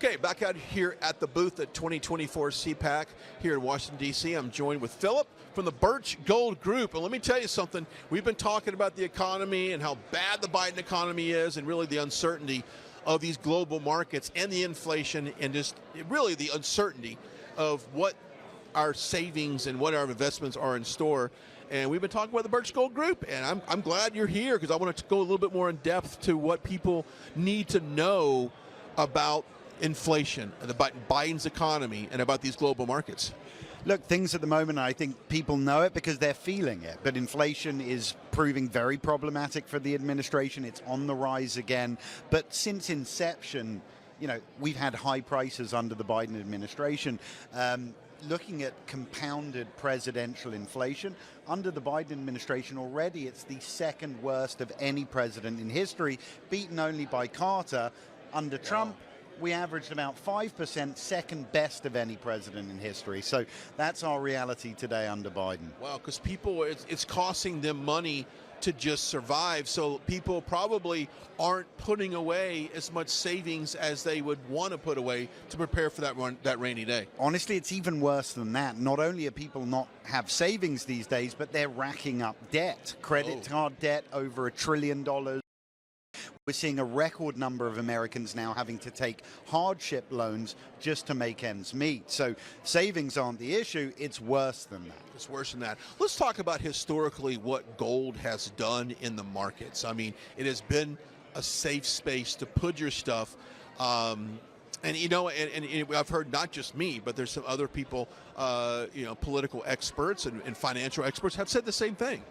Okay, back out here at the booth at 2024 CPAC here in Washington, D.C. I'm joined with Philip from the Birch Gold Group. And let me tell you something. We've been talking about the economy and how bad the Biden economy is and really the uncertainty of these global markets and the inflation and just really the uncertainty of what our savings and what our investments are in store. And we've been talking about the Birch Gold Group, and I'm glad you're here because I want to go a little bit more in depth to what people need to know about inflation, about Biden's economy, and about these global markets. Look, things at the moment, I think people know it because they're feeling it, but inflation is proving very problematic for the administration. It's on the rise again, but since inception, we've had high prices under the Biden administration. Looking at compounded presidential inflation, under the Biden administration already, it's the second worst of any president in history, beaten only by Carter. Under Trump, we averaged about 5%, second best of any president in history. So that's our reality today under Biden. Wow, because people, it's costing them money to just survive. So people probably aren't putting away as much savings as they would want to put away to prepare for that rainy day. Honestly, it's even worse than that. Not only are people not have savings these days, but they're racking up debt. Credit card debt over $1 trillion. We're seeing a record number of Americans now having to take hardship loans just to make ends meet. So savings aren't the issue, it's worse than that. It's worse than that. Let's talk about historically what gold has done in the markets. I mean, it has been a safe space to put your stuff. And I've heard not just me, but there's some other people, political experts and financial experts have said the same thing.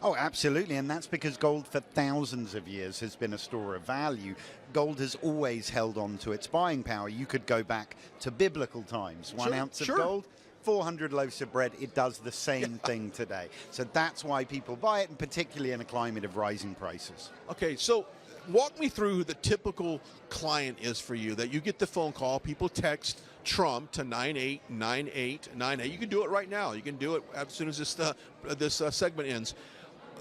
Oh, absolutely, and that's because gold for thousands of years has been a store of value. Gold has always held on to its buying power. You could go back to biblical times. 1 ounce of gold, 400 loaves of bread. It does the same thing today. So that's why people buy it, and particularly in a climate of rising prices. Okay, so walk me through who the typical client is for you, that you get the phone call, people text Trump to 989898. You can do it right now. You can do it as soon as this segment ends.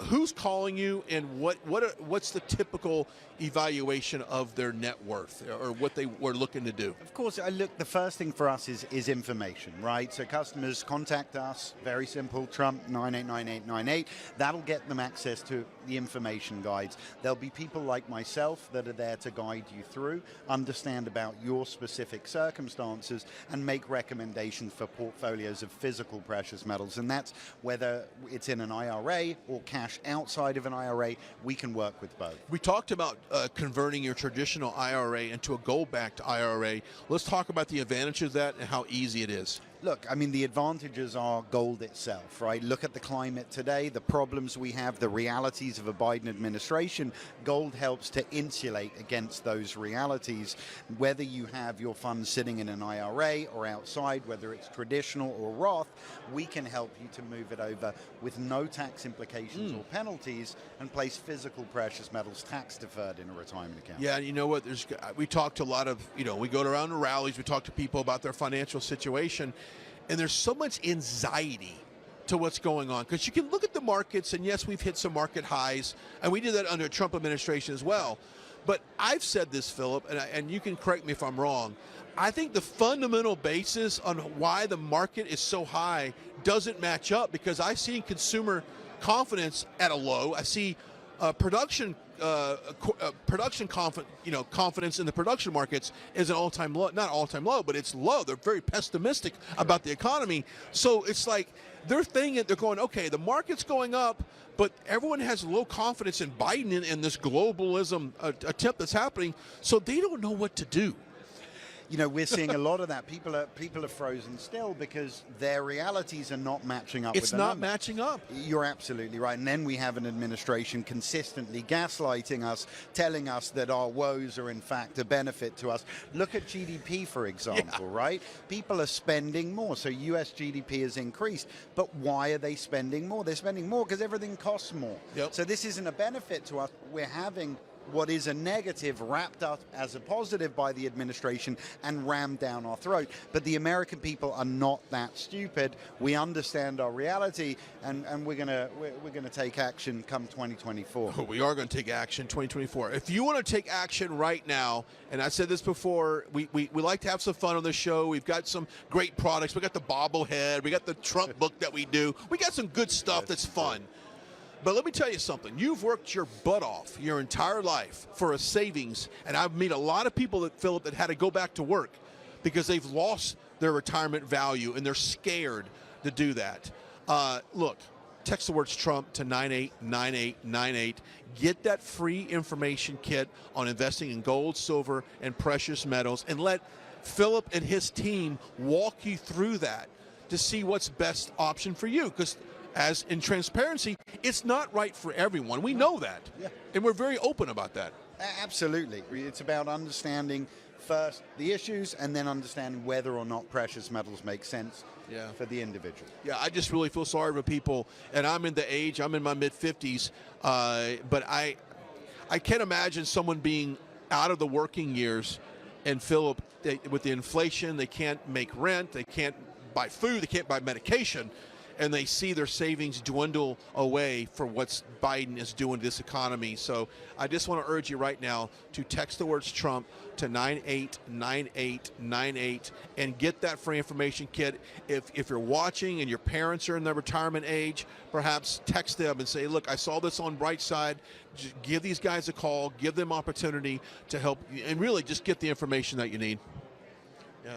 Who's calling you, and what's the typical evaluation of their net worth or what they were looking to do? Of course, the first thing for us is information, right? So customers contact us, very simple, Trump 989898. That'll get them access to the information guides. There'll be people like myself that are there to guide you through, understand about your specific circumstances, and make recommendations for portfolios of physical precious metals. And that's whether it's in an IRA or cash outside of an IRA, we can work with both. We talked about converting your traditional IRA into a gold-backed IRA. Let's talk about the advantages of that and how easy it is. Look, I mean, the advantages are gold itself, right? Look at the climate today, the problems we have, the realities of a Biden administration. Gold helps to insulate against those realities. Whether you have your funds sitting in an IRA or outside, whether it's traditional or Roth, we can help you to move it over with no tax implications or penalties and place physical precious metals tax deferred in a retirement account. Yeah, you know what? We talk to a lot of, we go around to rallies, we talk to people about their financial situation. And there's so much anxiety to what's going on because you can look at the markets, and yes, we've hit some market highs, and we did that under the Trump administration as well. But I've said this, Philip, and you can correct me if I'm wrong. I think the fundamental basis on why the market is so high doesn't match up because I see consumer confidence at a low. I see production confidence in the production markets is an all-time low, not all-time low, but it's low. They're very pessimistic about the economy. So it's like they're going, okay, the market's going up, but everyone has low confidence in Biden and this globalism attempt that's happening, so they don't know what to do. We're seeing a lot of that. People are frozen still because their realities are not matching up with the numbers. It's not matching up. You're absolutely right. And then we have an administration consistently gaslighting us, telling us that our woes are in fact a benefit to us. Look at GDP, for example, right? People are spending more. So US GDP has increased. But why are they spending more? They're spending more because everything costs more. Yep. So this isn't a benefit to us. We're having what is a negative wrapped up as a positive by the administration and rammed down our throat. But the American people are not that stupid. We understand our reality, and we're gonna take action come 2024. We are going to take action 2024. If you want to take action right now, and I said this before, we like to have some fun on the show. We've got some great products. We got the bobblehead. We got the Trump book that we do. We got some good stuff that's fun. But let me tell you something. You've worked your butt off your entire life for a savings, and I've met a lot of people that, Philip, that had to go back to work because they've lost their retirement value, and they're scared to do that. Look, text the words Trump to 989898. Get that free information kit on investing in gold, silver, and precious metals, and let Philip and his team walk you through that to see what's best option for you. Because as in transparency, it's not right for everyone. We know that. Yeah. And we're very open about that. Absolutely. It's about understanding first the issues and then understanding whether or not precious metals make sense for the individual. Yeah, I just really feel sorry for people. And I'm in the age, I'm in my mid-50s, but I can't imagine someone being out of the working years, and Philip, with the inflation, they can't make rent, they can't buy food, they can't buy medication, and they see their savings dwindle away for what Biden is doing to this economy. So I just want to urge you right now to text the words Trump to 989898 and get that free information kit. If you're watching and your parents are in the retirement age, perhaps text them and say, look, I saw this on Brightside. Just give these guys a call, give them opportunity to help, and really just get the information that you need. Yeah.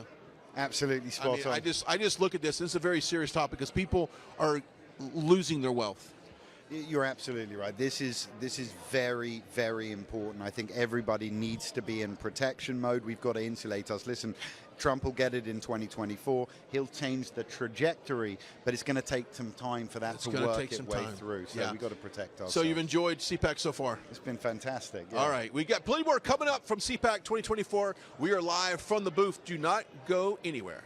Absolutely spot on. I just look at this. This is a very serious topic because people are losing their wealth. You're absolutely right. This is very, very important. I think everybody needs to be in protection mode. We've got to insulate us. Listen, Trump will get it in 2024. He'll change the trajectory, but it's going to take some time for that to work its way through. So we've got to protect ourselves. So you've enjoyed CPAC so far? It's been fantastic. Yeah. All right. We got plenty more coming up from CPAC 2024. We are live from the booth. Do not go anywhere.